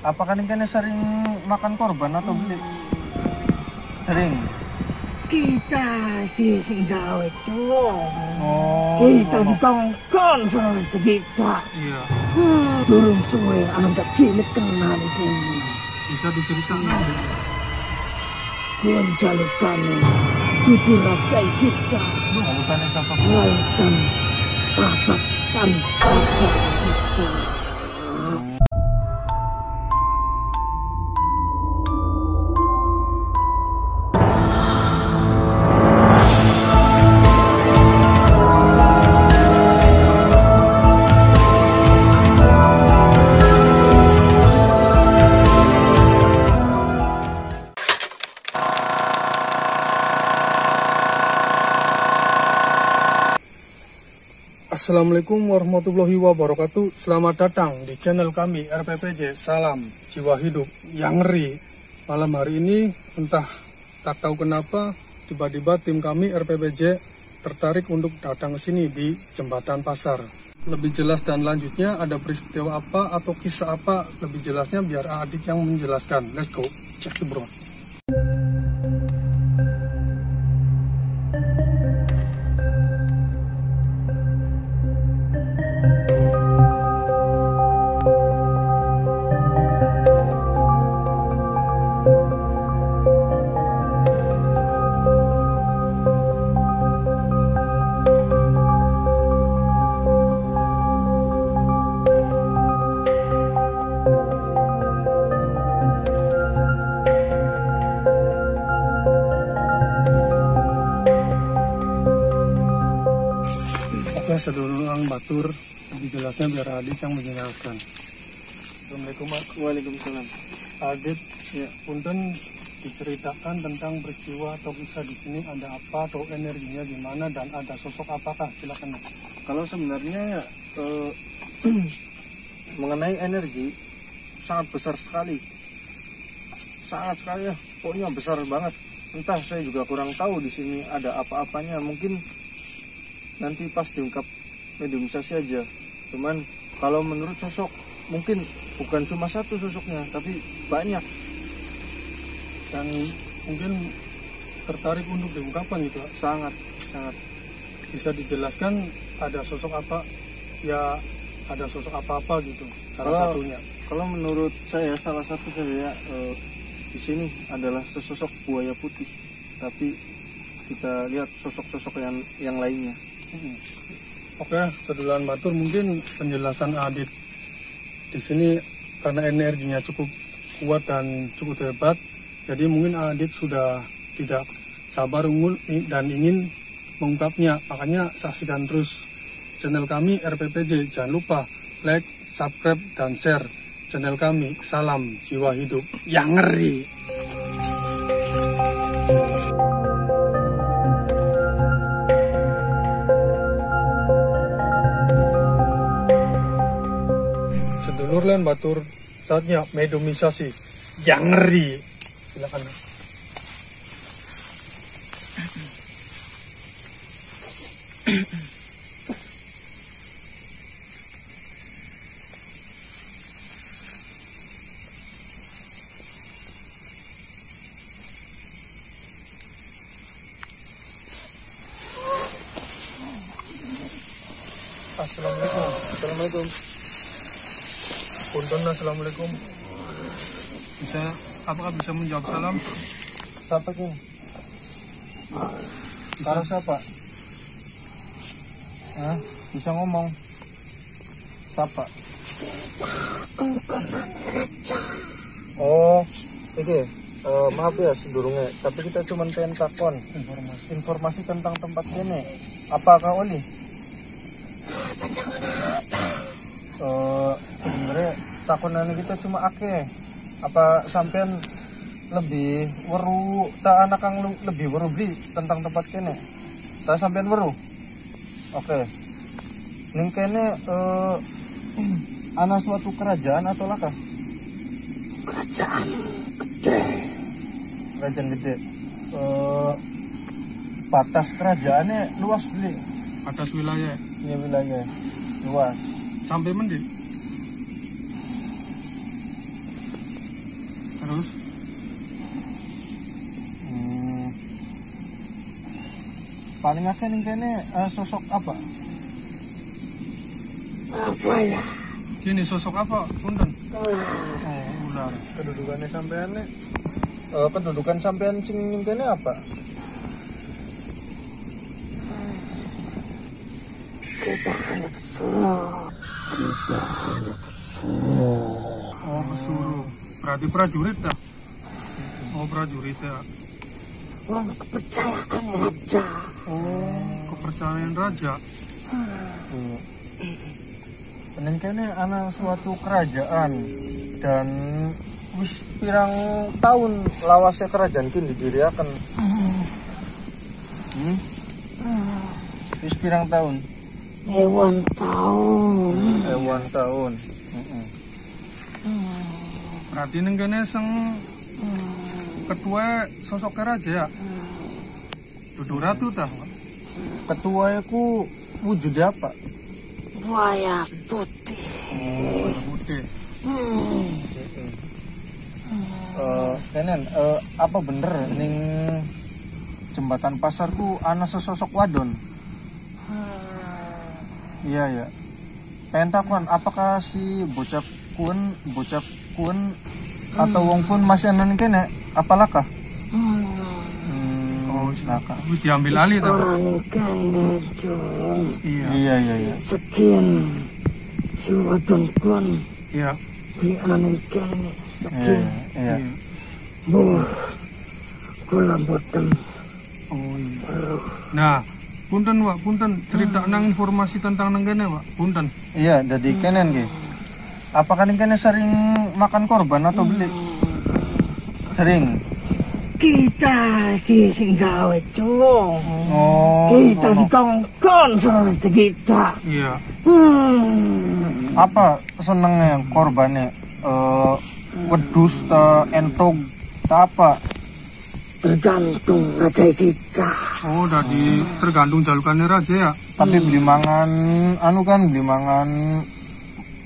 Apakah kalian sering makan korban atau beli? Sering. Kita di Singgawe cuy. Oh. Kita dikongkon sama kita. Iya. Turun suwe anu tak cilik kenal iki. Bisa diceritakan? Kuan jalukane kudu racai kita. Bukan siapa? Melainkan sahabat dan raja kita. Assalamualaikum warahmatullahi wabarakatuh. Selamat datang di channel kami RPPJ Salam Jiwa Hidup yang Ngeri. Malam hari ini entah tak tahu kenapa tiba-tiba tim kami RPPJ tertarik untuk datang ke sini di Jembatan Pasar. Lebih jelas dan lanjutnya ada peristiwa apa atau kisah apa lebih jelasnya biar Adik yang menjelaskan. Let's go, check it bro. Oke, seduluran batur lebih jelasnya biar Adit yang menjelaskan. Assalamualaikum. Waalaikumsalam. Adit, ya, punten diceritakan tentang peristiwa atau kisah di sini ada apa atau energinya gimana dan ada sosok apakah, silakan. Kalau sebenarnya mengenai energi sangat besar sekali. Sangat sekali ya, pokoknya besar banget. Entah saya juga kurang tahu di sini ada apa-apanya. Mungkin nanti pas diungkap mediumisasi aja. Cuman kalau menurut sosok mungkin bukan cuma satu sosoknya, tapi banyak. Dan mungkin tertarik untuk diungkapkan gitu. Sangat. Bisa dijelaskan ada sosok apa? Ya ada sosok apa-apa gitu. Salah satunya. Kalau menurut saya salah satu saya di sini adalah sesosok buaya putih. Tapi kita lihat sosok-sosok yang lainnya. Oke, seduluran batur mungkin penjelasan Adit di sini karena energinya cukup kuat dan cukup hebat, jadi mungkin Adit sudah tidak sabar dan ingin mengungkapnya. Makanya saksikan terus channel kami RPPJ. Jangan lupa like, subscribe, dan share channel kami. Salam Jiwa Hidup yang Ngeri. Sedulur lan batur, saatnya mediumisasi yang ngeri. Silakan. Assalamualaikum. Punten, assalamualaikum. Apakah bisa menjawab salam? Siapa ini? Para siapa? Hah? Bisa ngomong? Siapa? Oh, oke. Maaf ya sedurungnya, tapi kita cuma pengen takon informasi tentang tempat ini. Apakah Oli? Sebenarnya takunan kita cuma akeh. Apa sampean lebih weru tak anak kang lebih weru beli tentang tempat kene? Tak sampean weru? Oke. Ning kene ana suatu kerajaan atau laka? Kerajaan gede. Kerajaan gede. Batas kerajaannya luas beli. Atas wilayah. Iya wilayah luas. Sampai mending. Terus paling akeh ning kene sosok apa? Apa ya? gini sosok apa? Punten. Ular. Kedudukannya sampean nih. Kedudukan sampean sing ning kene apa? Kita anak suruh. Oh, pesuruh. Berarti prajurit dah. Oh, prajurit ya. Wong kepercayaan raja. Oh, kepercayaan raja. Ning kene ana suatu kerajaan dan wis pirang tahun lawase kerajaan ki didiriaken. Wis pirang tahun? Ewan tahun. Ewan tahun. Berarti ning kene sing ketua sosok raja ya. Dudu ratu tah. Ketua ku wujudnya apa? Buaya putih. Putih. Kenen, apa bener ning jembatan pasar ku ana sesosok wadon? Iya ya. Pengen takon, apakah si bocah kun atau wong pun masih ana ning kene? Apalakah? Oh, silakan. Wis diambil alih tah. Orang kene jong. Iya. Iya. Sekian. Si wadon kun. Iya. Di aning kene. Sekian. Iya. Bu. Kula boten. Oh iya. Nah, punten Wak, punten cerita nang informasi tentang nang kene Wak, punten. Iya, jadi kenen ki. Apakah ning kene sering makan korban atau beli? Sering. Kita iki sing gawe cung. Oh. Kita dikongkon sama kita. Iya. Apa senengnya korbannya? Wedus ta entog ta apa? Tergantung raja kita. Oh, dari tergantung jalukannya raja ya. Tapi beli mangan beli mangan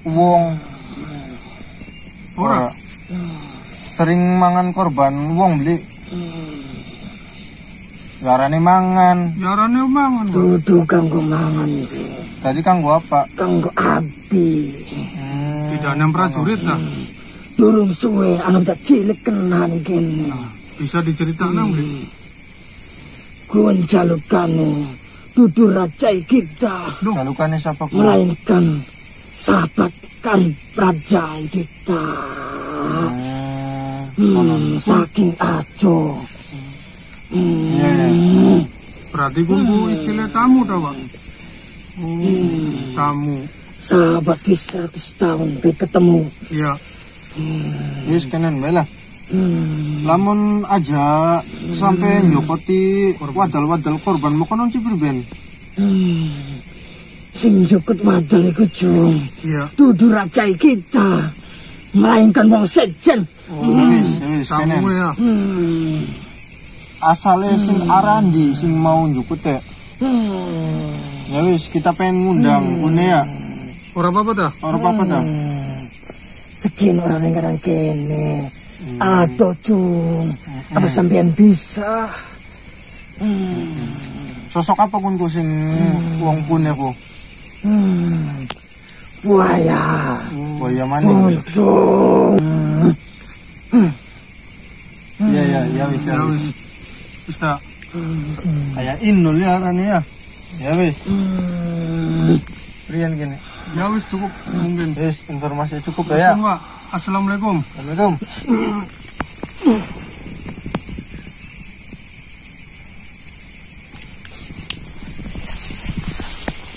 wong. Ora. Sering mangan korban wong beli. Garane mangan. Yarane mangan. Wak. Dudu kanggo mangan iki. Tadi kanggo apa? Kanggo abdi. Tidak ada prajurit dah. Durung suwe anu cak cilik kenan iki. Bisa diceritakan Bli? Kuwi jalukane dudu raja kita. Jalukane siapa ku? Melainkan sahabat karib raja kita. Saking aco. Berarti kumpul istilah tamu dah Wak. Tamu. Sahabat wis 100 tahun pe ketemu. Iya. Wis kenen bae lah. Lamun aja sampai nyokoti wadal-wadal korban mau konon cipir ben. Sing jukut wadal iku jung. Iya. Dudu raja kita. Melainkan wong sejen. Wis Tamu kenen. ya. Asale sing arandi sing mau njukut ya. Ya wis kita pengen ngundang une ya. Ora apa-apa dah. Ora apa-apa ta. Sekian orang yang kadang kene. Atau cung. Apa sampean bisa? Sosok apa kun ku sing wong kune ku? Buaya. Buaya maning. Untung. Iya wis ya. Ya wis. Wis tak. Kayak inul ya arane ya. Ya wis. Rian gini. Ya wis cukup mungkin. Wis informasi cukup ya. Pesan, Wak. Assalamualaikum. Assalamualaikum.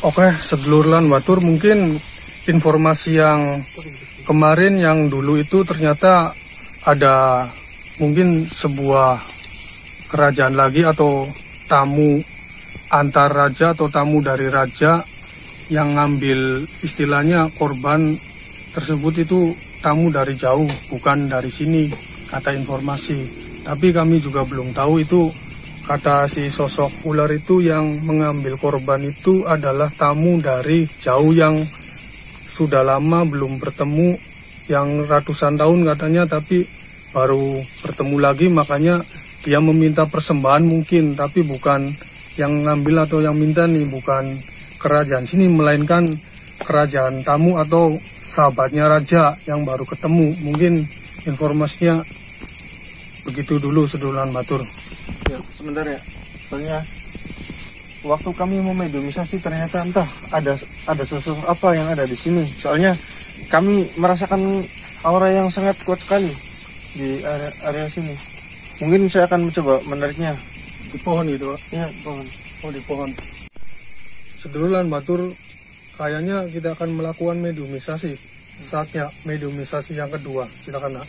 Oke, sedulur lan batur, mungkin informasi yang kemarin yang dulu itu ternyata ada mungkin sebuah kerajaan lagi atau tamu antar raja atau tamu dari raja yang ngambil istilahnya korban tersebut itu tamu dari jauh, bukan dari sini, kata informasi. Tapi kami juga belum tahu itu, kata si sosok ular itu yang mengambil korban itu adalah tamu dari jauh yang sudah lama belum bertemu, yang ratusan tahun katanya, tapi baru bertemu lagi, makanya dia meminta persembahan mungkin, tapi bukan yang ngambil atau yang minta nih bukan kerajaan sini, melainkan kerajaan tamu atau sahabatnya raja yang baru ketemu. Mungkin informasinya begitu dulu, seduluran batur. Ya, sebentar ya. Soalnya waktu kami memediumisasi ternyata entah ada sesuatu apa yang ada di sini. Soalnya kami merasakan aura yang sangat kuat sekali di area sini. Mungkin saya akan mencoba menariknya. Di pohon gitu, Pak? Ya, pohon. Oh, di pohon. Seduluran batur, kayaknya kita akan melakukan mediumisasi. Saatnya mediumisasi yang kedua. Silakan, Nak.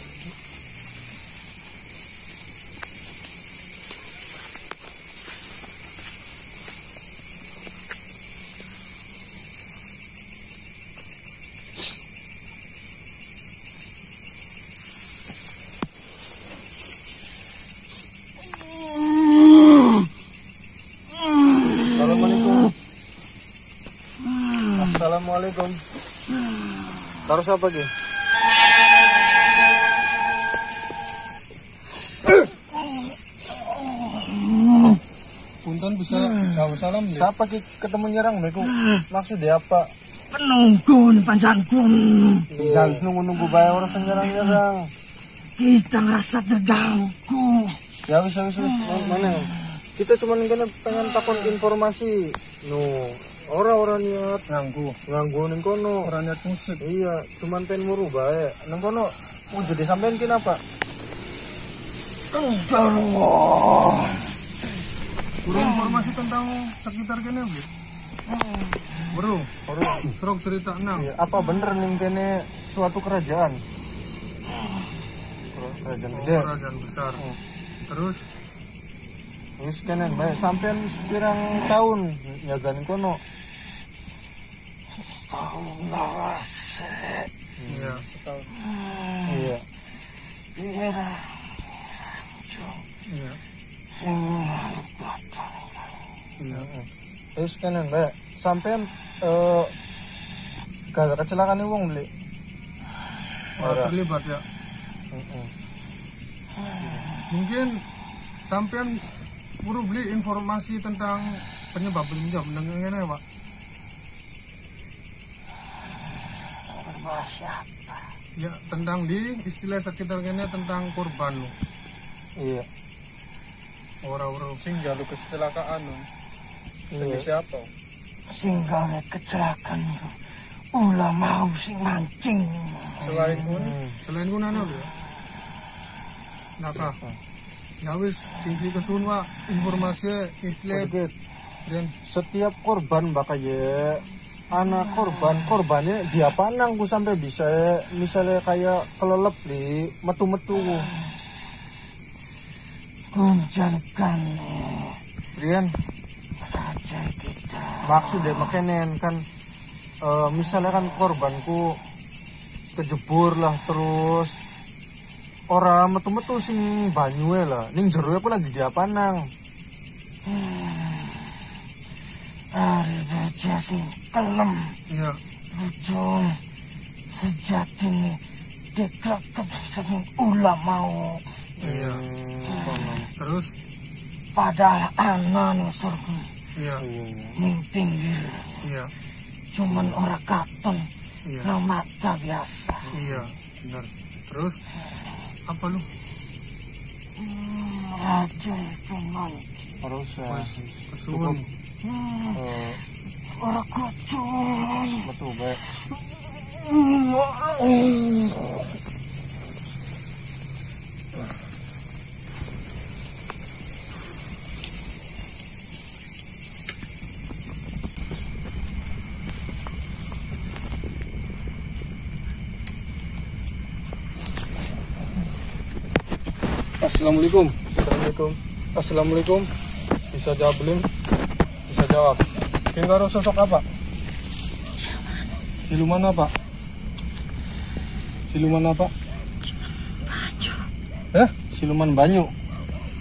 Assalamualaikum. Taruh apa lagi? Punten bisa jauh salam deh. Siapa ki ketemu nyerang beku? Maksudnya apa? Penunggu panjangku. Jangan nunggu-nunggu bae orang nyerang-nyerang. Kita ngerasa terganggu. Ya wis. Mana? Kita cuma pengen takon informasi. Orang niat nganggu ning kono. Orang niat musik. Iya, cuman pengen muru bae. Nang kono wujud sampean ki apa? Allah. Kurang informasi tentang sekitar kene, Bu. Bro, terus cerita nang. Iya, apa bener ning kene suatu kerajaan? Kerajaan gede. Kerajaan besar. Terus wis kene bae sampean pirang tahun nyaga ning kono? iya, Iya. iya. Wis kene bae sampean gak kecelakaan wong beli. Ora terlibat ya. Mungkin sampean perlu beli informasi tentang penyebab bencana ngene, Pak. Siapa? Ya, tentang di istilah sekitar kene tentang korban lo. Iya. Orang-orang sing jaluk kecelakaan lo. Iya. Siapa? Sehingga kecelakaan itu ulah mau sing mancing. Selain kun ana lho. Napa? Ya wis sing kesun Pak informasi istilah dan Setiap korban bakal ya anak korbannya dia panang ku sampai bisa misalnya kayak kelelep di metu-metu Kunjangkan Rian raja kita. maksudnya makanya kan misalnya kan korbanku kejebur lah terus orang metu-metu sing banyu lah ning jero aku lagi dia panang Hari baca sing kelem. iya. Ujung sejati dikrakep saking ulah mau. Iya. Terus Padahal ana ning surga iya. ning pinggir. Iya. Cuman ora katon Iya. nang mata biasa. Iya, benar. Terus apa lu? Raja itu nanti harus Kesuwun. ora kucun. betul baik. Assalamualaikum. Assalamualaikum. Bisa jawab belum? Bisa jawab. Mungkin karo sosok apa? Siluman apa? Siluman apa? Siluman banyu.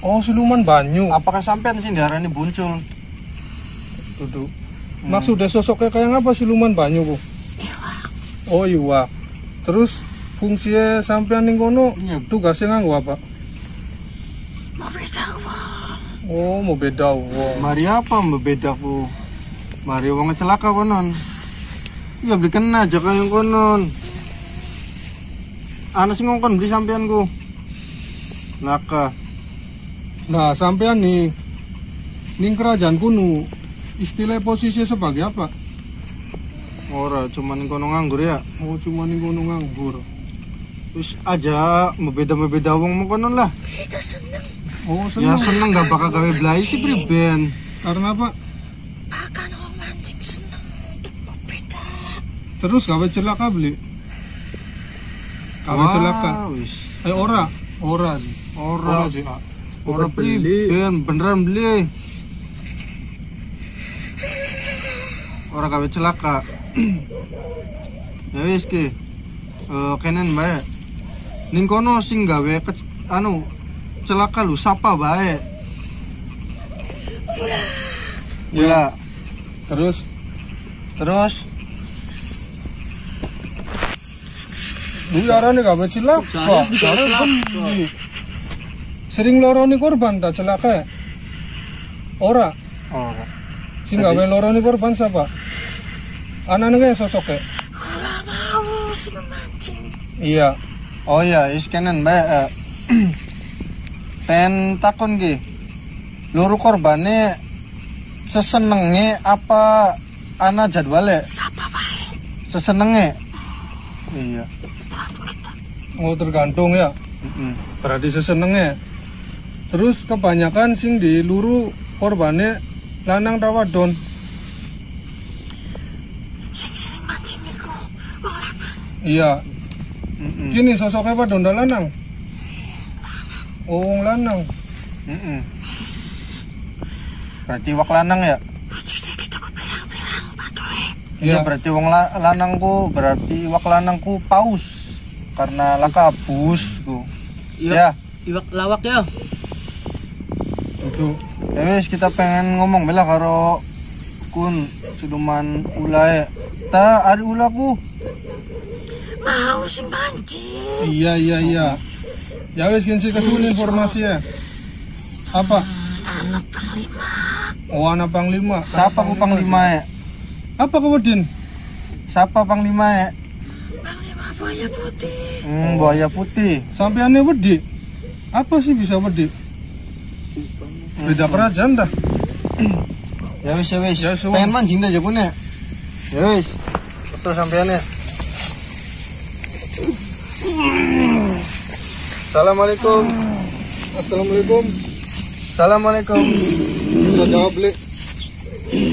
Oh, siluman banyu. Apakah sampean sih diarani buncul? Duduk. Maksudnya sosoknya kayak apa siluman banyu, Bu? Oh, iwak. Terus fungsinya sampean ning kono Iya. tugasnya nganggo apa? Mau beda wong. Oh, mau beda wong. Mari apa membedaku? Mari wong celaka konon. Ya beli kena aja kaya konon. Ana sing ngongkon beli sampeanku. Laka. Nah, sampean ning kerajaan kuno istilah posisi sebagai apa? Ora cuman kono nganggur ya. Oh, cuma ning kono nganggur. Wis aja membeda-membeda wong konon lah. Kita seneng. Oh, Ya seneng. seneng gak bakal gawe blai sih priben. Karena apa? Bahkan orang mancing seneng. Mau beda. Terus gawe celaka beli. Gawe Wah, celaka. wis. Ora sih. Ora sih. Ah. ora beli. priben beneran beli. Ora gawe celaka. Ya wis ki. Kenen bae. Ning kono sing gawe celaka lu sapa bae. Ya. Ya, Terus arane gawe celaka. Jare beli. Sering loroni korban tak celaka? Ora. ora. Sing gawe loroni korban siapa? Anaknya sosoknya. Olah mau sih memancing. Iya. Oh ya, is kenen bae. Pen takon ki. Loro korbane sesenenge apa ana jadwale? Siapa baik? Sesenenge. Iya. Oh, tergantung ya. Berarti sesenengnya. Terus kebanyakan sing di luru korbane lanang ta wadon. Sing sering mancing iku wong lanang. Iya. Gini sosoknya wadon ta lanang? Oh, wong lanang. Berarti wak lanang ya? Bujune kita ku pirang-pirang patoe. Iya, Iya. berarti wong lanangku, berarti wak lanangku paus. Karena laka busku. Ya, Iwak lawak ya. Itu. ya wis kita pengen ngomong bela karo kun siluman ulae. Ta ada ulaku. Mau sing mancing. Iya. Ya wis gini sih kesun informasi ya. Apa? Anak panglima. Oh, anak panglima. Siapa ku panglima ya? Apa kewedin? Siapa panglima ya? Panglima buaya putih. Buaya putih. Sampeannya wedi. Apa sih bisa wedi? Beda kerajaan dah. Ya wis. Ya wis, Pengen mancing dah jakune. Ya wis. Betul sampeannya. Assalamualaikum. Assalamualaikum. Assalamualaikum. Bisa jawab beli.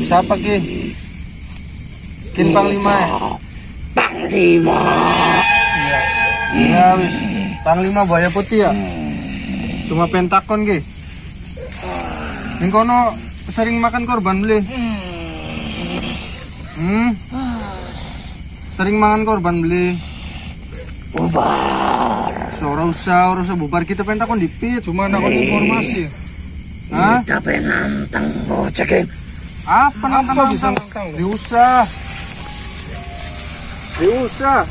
Siapa ki? Kin panglima ya? Panglima. Ya wis. Panglima buaya putih ya? Cuma pentakon ki. Ning kono sering makan korban beli. Sering makan korban beli. Bubar. Ora usah bubar kita pentakon dipit. Cuma dapat informasi. Hah? Kita penantang bocah ke. Apa nantang bisa nantang? nantang? Diusah.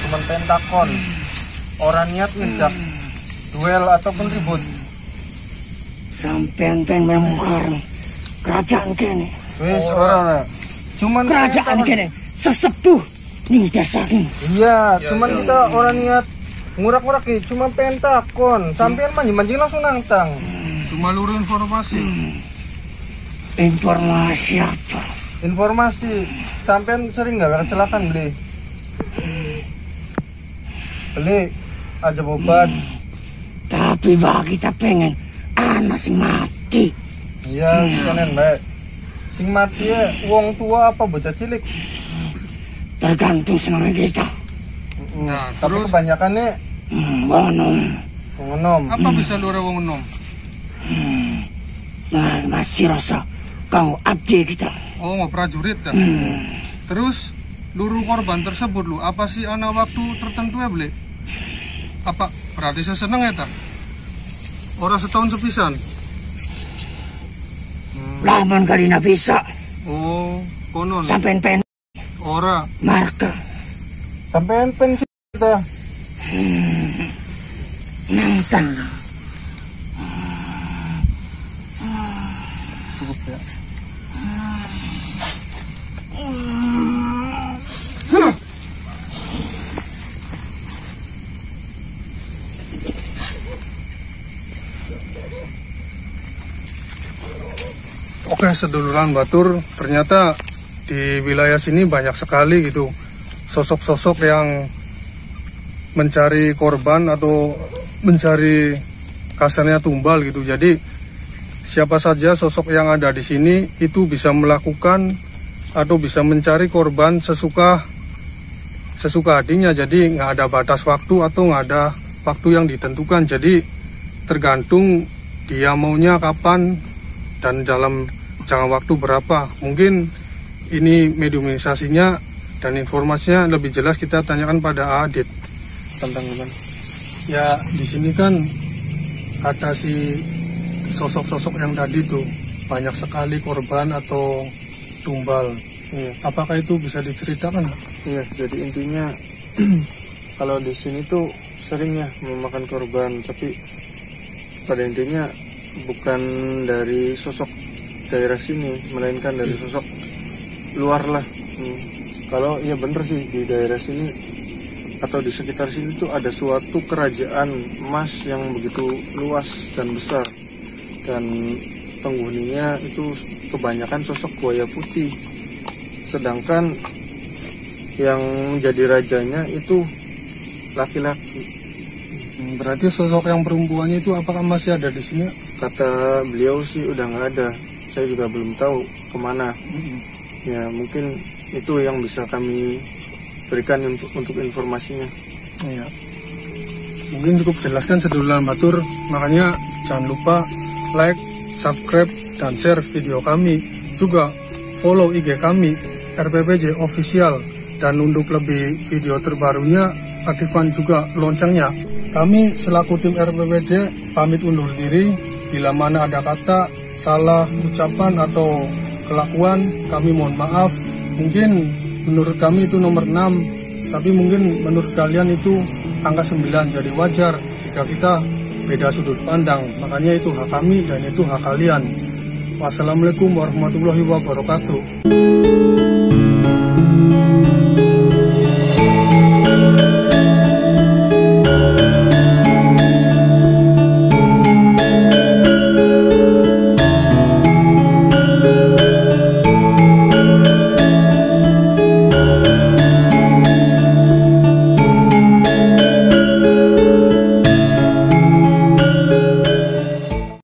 Cuman pentakon. Orang niat ngejak duel ataupun ribut. Sampean pengen membongkar kerajaan kene. Wis ora. Cuman Kerajaan pentakon. kene sesepuh ning desa kene. Iya, cuman kita orang niat ngurak-ngurak ki, cuma pentakon. Sampean mancing langsung nantang. Cuma luru informasi. Informasi apa? Informasi, sampean sering nggak kecelakaan beli? aja obat. Tapi bagi kita pengen anak sing mati. Iya, kenen baik. Sing mati ya wong tua apa bocah cilik? Tergantung senang kita. Nah, Tapi terus kebanyakannya Wong enom. wong enom. apa bisa lu wong enom? Nah, masih rasa kau abdi kita. Oh, mau prajurit kan? Terus luru korban tersebut lu apa sih ana waktu tertentu ya beli? Apa berarti saya seneng ya tak? Orang setahun sepisan. Lamun kali na bisa. Oh, konon. Sampai pen Ora. marka. Sampean pensiun kita. Nangtan. Cukup ya. Oke, seduluran Batur, ternyata di wilayah sini banyak sekali gitu sosok-sosok yang mencari korban atau mencari kasarnya tumbal gitu. Jadi siapa saja sosok yang ada di sini itu bisa melakukan atau bisa mencari korban sesuka hatinya. Jadi nggak ada batas waktu atau nggak ada waktu yang ditentukan. Jadi tergantung dia maunya kapan dan dalam jangka waktu berapa. Mungkin ini mediumisasinya dan informasinya lebih jelas kita tanyakan pada Adit tentang gimana. Ya di sini kan kata si sosok-sosok yang tadi tuh banyak sekali korban atau tumbal. Iya. Apakah itu bisa diceritakan? Iya, jadi intinya kalau di sini tuh sering ya memakan korban, tapi pada intinya bukan dari sosok daerah sini, melainkan dari sosok luar lah. Kalau iya bener sih di daerah sini atau di sekitar sini tuh ada suatu kerajaan emas yang begitu luas dan besar, dan penghuninya itu kebanyakan sosok buaya putih, sedangkan yang menjadi rajanya itu laki-laki. Berarti sosok yang perempuannya itu apakah masih ada di sini? Kata beliau sih udah nggak ada, saya juga belum tahu kemana. Ya mungkin itu yang bisa kami berikan untuk informasinya. Iya. Mungkin cukup jelaskan seduluran Batur, makanya jangan lupa like, subscribe, dan share video kami. Juga follow IG kami RPPJ Official, dan untuk lebih video terbarunya aktifkan juga loncengnya. Kami selaku tim RPPJ pamit undur diri. Bila mana ada kata salah ucapan atau kelakuan, kami mohon maaf. Mungkin menurut kami itu nomor 6, tapi mungkin menurut kalian itu angka 9, jadi wajar jika kita beda sudut pandang. Makanya itu hak kami dan itu hak kalian. Wassalamualaikum warahmatullahi wabarakatuh.